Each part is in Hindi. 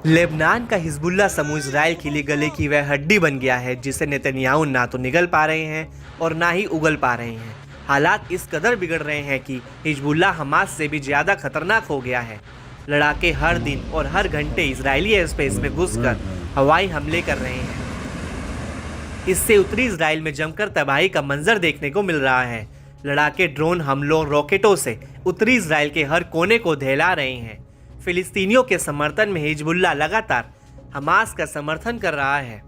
लेबनान का हिजबुल्लाह समूह इजराइल के लिए गले की वह हड्डी बन गया है जिसे नेतन्याहू ना तो निगल पा रहे हैं और ना ही उगल पा रहे हैं। हालात इस कदर बिगड़ रहे हैं कि हिजबुल्लाह हमास से भी ज़्यादा खतरनाक हो गया है। लड़ाके हर दिन और हर घंटे इजरायली एयर स्पेस में घुसकर हवाई हमले कर रहे हैं। इससे उत्तरी इजराइल में जमकर तबाही का मंजर देखने को मिल रहा है। लड़ाके ड्रोन हमलों रॉकेटों से उत्तरी इजराइल के हर कोने को दहला रहे हैं। फिलिस्तीनियों के समर्थन में हिजबुल्लाह लगातार हमास का समर्थन कर रहा है।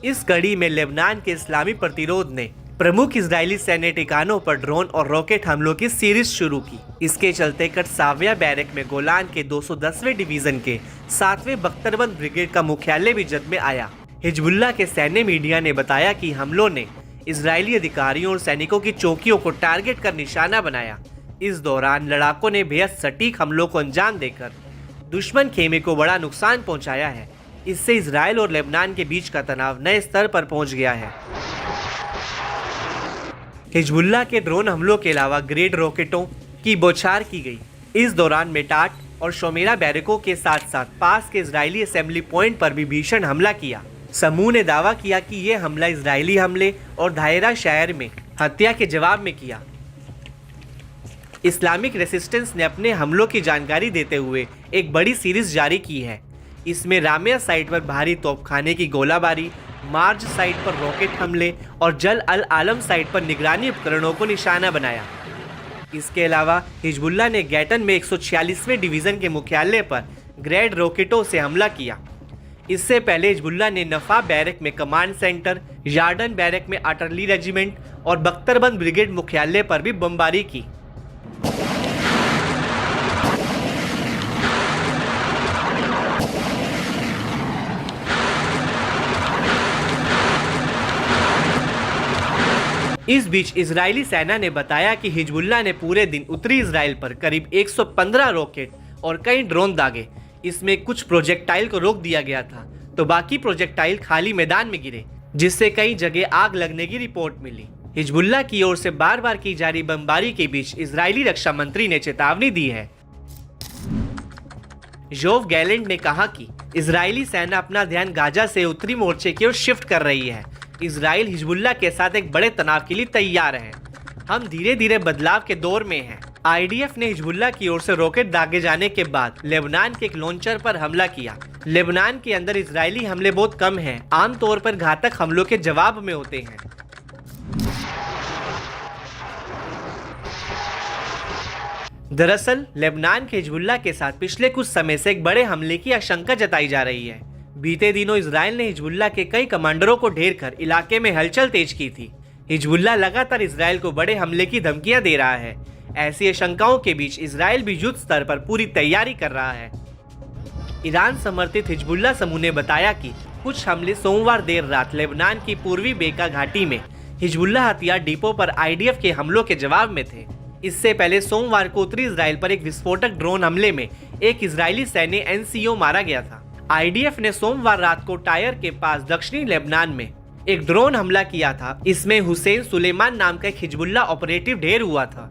इस कड़ी में लेबनान के इस्लामी प्रतिरोध ने प्रमुख इजरायली सैन्य ठिकानों पर ड्रोन और रॉकेट हमलों की सीरीज शुरू की। इसके चलते कटसाविया बैरक में गोलान के 210वें डिवीजन के 7वें बख्तरबंद ब्रिगेड का मुख्यालय भी जद में आया। हिजबुल्लाह के सैन्य मीडिया ने बताया कि हमलों ने इजरायली अधिकारियों और सैनिकों की चौकियों को टारगेट कर निशाना बनाया। इस दौरान लड़ाकों ने बेहद सटीक हमलों को अंजाम देकर दुश्मन खेमे को बड़ा नुकसान पहुंचाया है। इससे इजराइल और लेबनान के बीच का तनाव नए स्तर पर पहुंच गया है। हिजबुल्लाह के ड्रोन हमलों के अलावा ग्रेड रॉकेटों की बौछार की गई। इस दौरान मेटाट और शोमेरा बैरकों के साथ साथ पास के इजरायली असेंबली पॉइंट पर भी भीषण हमला किया। समूह ने दावा किया कि यह हमला इजरायली हमले और दायरा शहर में हत्या के जवाब में किया। इस्लामिक रेसिस्टेंस ने अपने हमलों की जानकारी देते हुए एक बड़ी सीरीज जारी की है। इसमें रामिया साइट पर भारी तोपखाने की गोलाबारी, मार्ज साइट पर रॉकेट हमले और जल अल आलम साइट पर निगरानी उपकरणों को निशाना बनाया। इसके अलावा हिजबुल्लाह ने गैटन में 146वें डिवीजन के मुख्यालय पर ग्रेड रॉकेटों से हमला किया। इससे पहले हिजबुल्लाह ने नफा बैरक में कमांड सेंटर, यार्डन बैरक में आर्टिलरी रेजिमेंट और बख्तरबंद ब्रिगेड मुख्यालय पर भी बमबारी की। इस बीच इजरायली सेना ने बताया कि हिजबुल्लाह ने पूरे दिन उत्तरी इजराइल पर करीब 115 रॉकेट और कई ड्रोन दागे। इसमें कुछ प्रोजेक्टाइल को रोक दिया गया था तो बाकी प्रोजेक्टाइल खाली मैदान में गिरे, जिससे कई जगह आग लगने की रिपोर्ट मिली। हिजबुल्लाह की ओर से बार बार की जा रही बमबारी के बीच इजरायली रक्षा मंत्री ने चेतावनी दी है। योव गैलेंट ने कहा कि इजरायली सेना अपना ध्यान गाजा से उत्तरी मोर्चे की ओर शिफ्ट कर रही है। इजराइल हिजबुल्लाह के साथ एक बड़े तनाव के लिए तैयार है। हम धीरे धीरे बदलाव के दौर में हैं। आईडीएफ ने हिजबुल्लाह की ओर से रॉकेट दागे जाने के बाद लेबनान के एक लॉन्चर पर हमला किया। लेबनान के अंदर इजरायली हमले बहुत कम हैं, आमतौर पर घातक हमलों के जवाब में होते हैं। दरअसल लेबनान के हिजबुल्लाह के साथ पिछले कुछ समय से एक बड़े हमले की आशंका जताई जा रही है। बीते दिनों इजराइल ने हिजबुल्लाह के कई कमांडरों को ढेर कर इलाके में हलचल तेज की थी। हिजबुल्लाह लगातार इजराइल को बड़े हमले की धमकियां दे रहा है। ऐसी आशंकाओं के बीच इजराइल भी युद्ध स्तर पर पूरी तैयारी कर रहा है। ईरान समर्थित हिजबुल्लाह समूह ने बताया कि कुछ हमले सोमवार देर रात लेबनान की पूर्वी बेका घाटी में हिजबुल्लाह हथियार डिपो पर आईडीएफ के हमलों के जवाब में थे। इससे पहले सोमवार को उत्तरी इजराइल पर एक विस्फोटक ड्रोन हमले में एक इजरायली सैन्य एनसीओ मारा गया था। आईडीएफ ने सोमवार रात को टायर के पास दक्षिणी लेबनान में एक ड्रोन हमला किया था। इसमें हुसैन सुलेमान नाम का एक हिजबुल्लाह ऑपरेटिव ढेर हुआ था।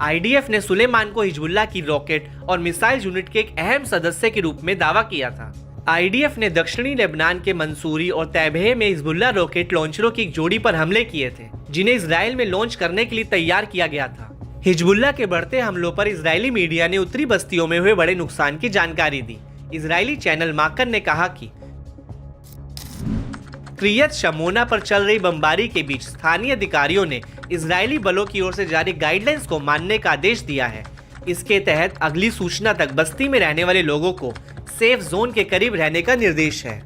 आईडीएफ ने सुलेमान को हिजबुल्लाह की रॉकेट और मिसाइल यूनिट के एक अहम सदस्य के रूप में दावा किया था। आईडीएफ ने दक्षिणी लेबनान के मंसूरी और तैबहे में हिजबुल्लाह रॉकेट लॉन्चरों की एक जोड़ी पर हमले किए थे, जिन्हें इजराइल में लॉन्च करने के लिए तैयार किया गया था। हिजबुल्लाह के बढ़ते हमलों पर इजरायली मीडिया ने उत्तरी बस्तियों में हुए बड़े नुकसान की जानकारी दी। इजरायली चैनल माकन ने कहा कि क्रियत शमोना पर चल रही बमबारी के बीच स्थानीय अधिकारियों ने इजरायली बलों की ओर से जारी गाइडलाइंस को मानने का आदेश दिया है। इसके तहत अगली सूचना तक बस्ती में रहने वाले लोगों को सेफ जोन के करीब रहने का निर्देश है।